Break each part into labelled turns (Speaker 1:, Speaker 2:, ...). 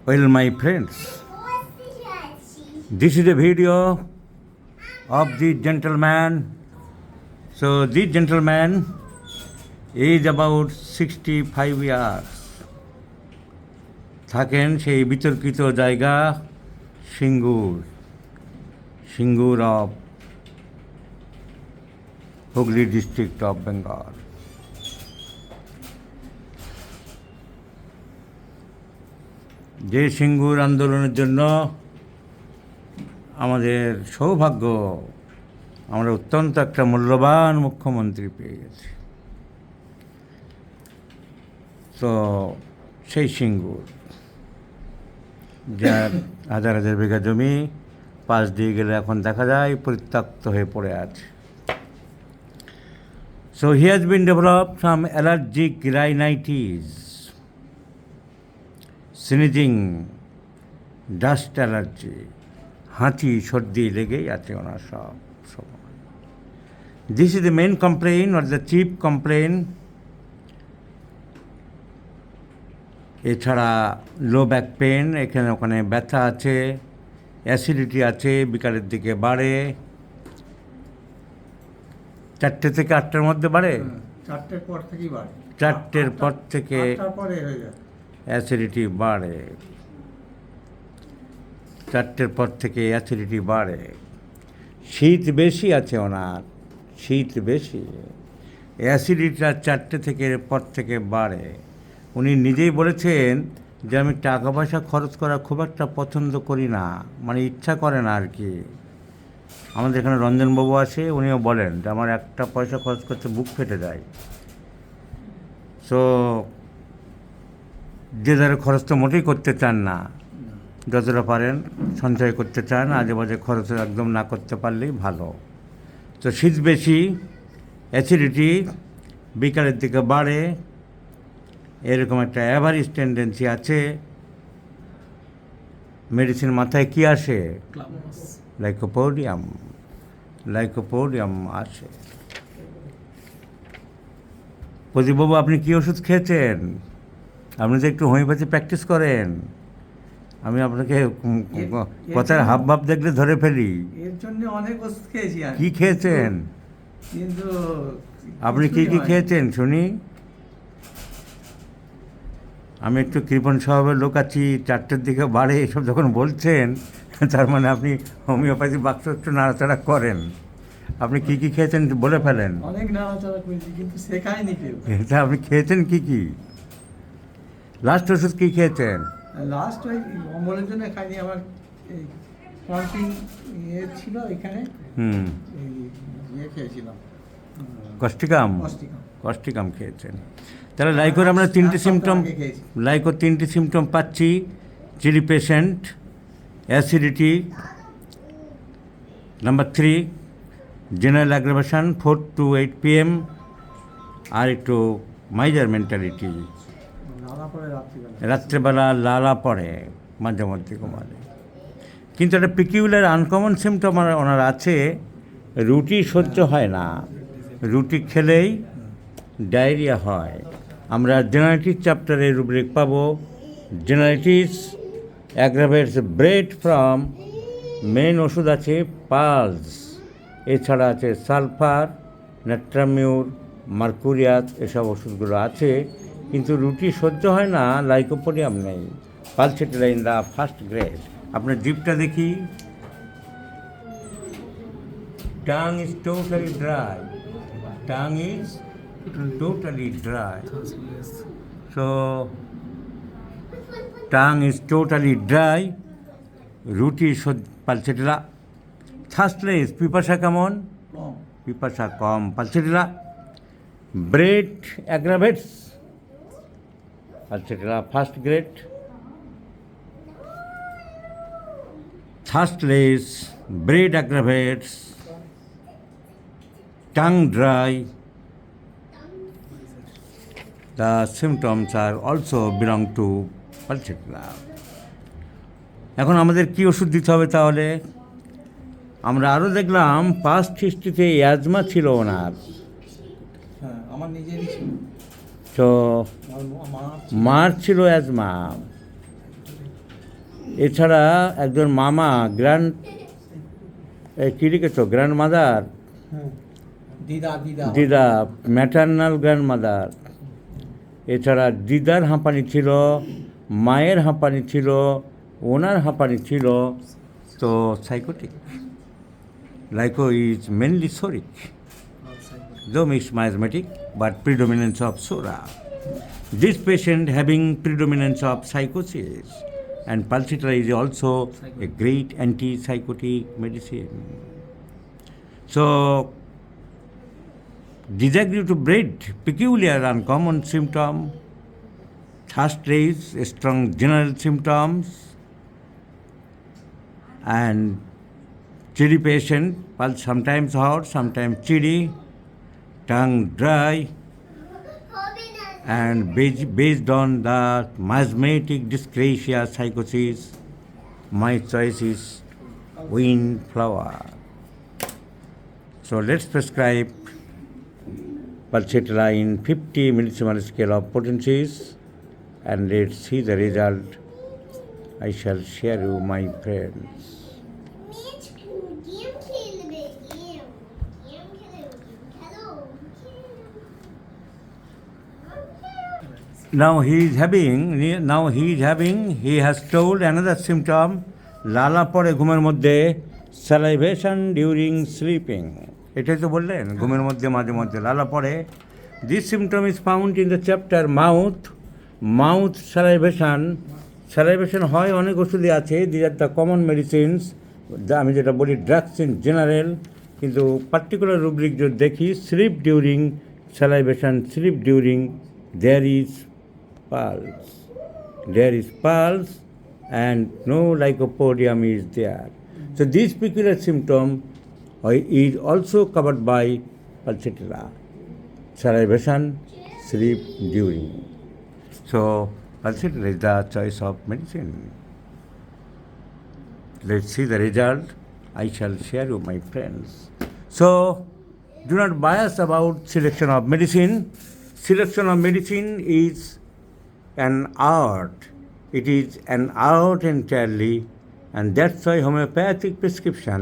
Speaker 1: Well, my friends, this is a video of the gentleman. So, this gentleman is about 65 years. থাকেন সেই বিতর্কিত জায়গা Singur of Hooghly district of Bengal. যে সিঙ্গুর আন্দোলনের জন্য আমাদের সৌভাগ্য, আমরা অত্যন্ত একটা মূল্যবান মুখ্যমন্ত্রী পেয়ে গেছি। তো সেই সিঙ্গুর, যার হাজার হাজার বিঘা জমি পাশ দিয়ে গেলে এখন দেখা যায় পরিত্যক্ত হয়ে পড়ে আছে। So he has been developed some allergic rhinitis, sneezing, dust allergy, হাঁচি সর্দি লেগেই আছে ওনার সব সময়। This is the main complaint or the chief complaint. এছাড়া লো ব্যাক পেন, এখানে ওখানে ব্যথা আছে, অ্যাসিডিটি আছে, বিকালের দিকে বাড়ে, 4টে থেকে 8টার মধ্যে বাড়ে,
Speaker 2: 4টের পর থেকেই বাড়ে,
Speaker 1: 4টের পর থেকে
Speaker 2: পরে হয়ে যায়
Speaker 1: অ্যাসিডিটি বাড়ে, 4টের পর থেকে অ্যাসিডিটি বাড়ে। শীত বেশি আছে ওনার, শীত বেশি, অ্যাসিডিটিটা 4টে থেকে পর থেকে বাড়ে। উনি নিজেই বলেছেন যে আমি টাকা পয়সা খরচ করা খুব একটা পছন্দ করি না, মানে ইচ্ছা করে না আর কি। আমাদের এখানে রঞ্জনবাবু আসে, উনিও বলেন যে আমার একটা পয়সা খরচ করতে বুক ফেটে যায়। সো যে যারা খরচ তো মোটেই করতে চান না, যতটা পারেন সঞ্চয় করতে চান, আজে বাজে খরচ একদম না করতে পারলেই ভালো। তো শীত বেশি, অ্যাসিডিটি বিকালের দিকে বাড়ে, এরকম একটা অ্যাভারেজ টেন্ডেন্সি আছে। মেডিসিন মাথায় কি আসে? লাইকোপোডিয়াম আসে। প্রদীপবাবু, আপনি কি ওষুধ খেয়েছেন? আপনি তো একটু হোমিওপ্যাথি প্র্যাকটিস করেন। আমি আপনাকে কথার হাবভাব দেখলে ধরে ফেলি।
Speaker 2: এর জন্য অনেক ওষুধ খেয়েছি।
Speaker 1: কি খেয়েছেন?
Speaker 2: কিন্তু
Speaker 1: আপনি কি খেয়েছেন শুনি? আমি একটু কৃপণ স্বভাবের লোক আছি, 4টের দিকে বাড়ে এসব যখন বলছেন, তার মানে আপনি হোমিওপ্যাথি বাক্স একটু নাড়াচাড়া করেন। আপনি কি খেয়েছেন বলে ফেলেন।
Speaker 2: অনেক নাড়াচাড়া করেছি কিন্তু শেখায়নি কেউ।
Speaker 1: এটা আপনি খেয়েছেন কি? লাস্ট ওষুধ কি খেয়েছেন?
Speaker 2: লাস্ট ওই অম্বলের জন্য খাইনি, আমার এই ক্রাম্পিং ছিল এখানে, খেয়েছিলাম
Speaker 1: কস্টিকাম খেয়েছেন। তাহলে লাইকোর আমরা 3টে সিমটম পাচ্ছি। Chilli patient, acidity, number 3 general aggravation 4 to 8 PM, আর একটু মাইজার মেন্টালিটি, রাত্রেবেলা লালা পড়ে, মাঝে মধ্যে ঘুমালে। কিন্তু একটা পিকিউলার আনকমন সিমটম ওনার আছে, রুটি সহ্য হয় না, রুটি খেলেই ডায়রিয়া হয়। আমরা জেনারেটিস চ্যাপ্টারে রুব্রিক পাবো, জেনারেটিস অ্যাগ্রাভেটস ব্রেড ফ্রম, মেন ওষুধ আছে পালস, এছাড়া আছে সালফার, নাট্রামিউর, মার্কুরিয়াস, এসব ওষুধগুলো আছে। কিন্তু রুটি সহ্য হয় না, লাইকোপোডিয়াম নেই, pulsatilla in the first grade. আপনার জিভটা দেখি, tongue is totally dry, So, tongue is totally dry, রুটি পালসেটিলা, থার্স্টলেস, পিপাসা কেমন? পিপাসা কম, pulsatilla. Bread aggravates, pulsatilla first grade. Thirstless, bread aggravates, tongue dry. The symptoms are also belong to pulsatilla. এখন আমাদের কি ওষুধ দিতে হবে তাহলে? আমরা আরও দেখলাম পাস্ট হিস্ট্রিতে অ্যাজমা ছিল ওনার,
Speaker 2: আমার নিজেরই ছিল।
Speaker 1: তো মার ছিল অ্যাজমা। এছাড়া একজন মামা কী লিখেছ গ্র্যান্ড মাদার,
Speaker 2: দিদা দিদা
Speaker 1: দিদা ম্যাটার্নাল গ্র্যান্ড মাদার। এছাড়া দিদার হাঁপানি ছিল, মায়ের হাঁপানি ছিল, ওনার হাঁপানি ছিল, তো sycotic. Lyco is mainly psoric, though mixed miasmatic, but predominance of sora. This patient having predominance of psychosis, and pulsatilla is also a great antipsychotic medicine. So, disagree to breed, peculiar uncommon symptom, thirst raise, strong general symptoms, and chilly patient, pulse sometimes hot, sometimes chilly, tongue dry, and based on the miasmatic dyscrasia psychosis, my choice is windflower. So let's prescribe pulsatilla in 50 millisiemens scale of potencies, and let's see the result. I shall share you, my friends. Now he has told another symptom, লালা পড়ে ঘুমের মধ্যে, salivation during sleeping. এটাই তো বললেন, ঘুমের মধ্যে মাঝে মধ্যে লালা পড়ে। This symptom is found in the chapter mouth salivation. Salivation হয় অনেক ওষুধই আছে, these are the common medicines, আমি যেটা বলি ড্রাগস ইন জেনারেল, কিন্তু পার্টিকুলার রুব্রিক যদি দেখি, sleep during salivation, sleep during, there is pulse and no lycopodium is there. So this peculiar symptom is also covered by pulsatilla, salivation, sleep during. So pulsatilla is the choice of medicine. Let's see the result. I shall share you, my friends. So do not bias about selection of medicine. Selection of medicine is an art. It is an art entirely, and that's why homeopathic prescription,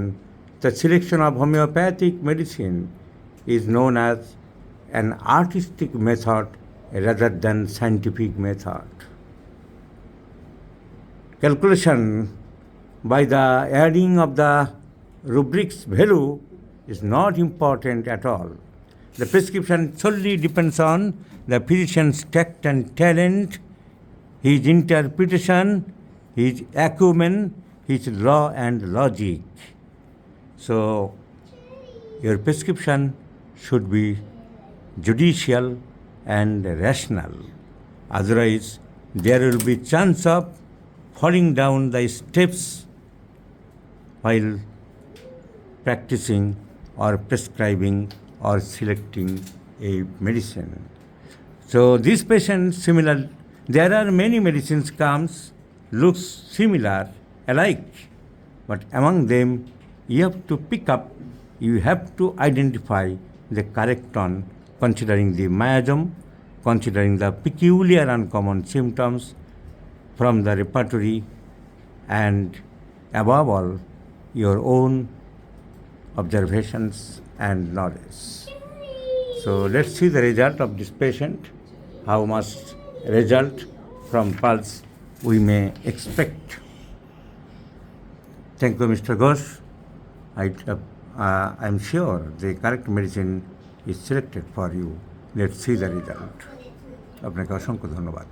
Speaker 1: the selection of homeopathic medicine, is known as an artistic method rather than scientific method. Calculation by the adding of the rubric's value is not important at all. The prescription solely depends on the physician's tact and talent, his interpretation, his acumen, his law and logic. So, your prescription should be judicial and rational. Otherwise, there will be chance of falling down the steps while practicing or prescribing or selecting a medicine. So this patient there are many medicines looks similar, alike, but among them you have to identify the correct one, considering the miasm, considering the peculiar uncommon symptoms from the repertory, and above all, your own observations and knowledge. So let's see the result of this patient, how much result from pulse we may expect. Thank you, Mr. Ghosh. I am sure the correct medicine is selected for you. Let's see the result. আপনাকে অসংখ্য ধন্যবাদ।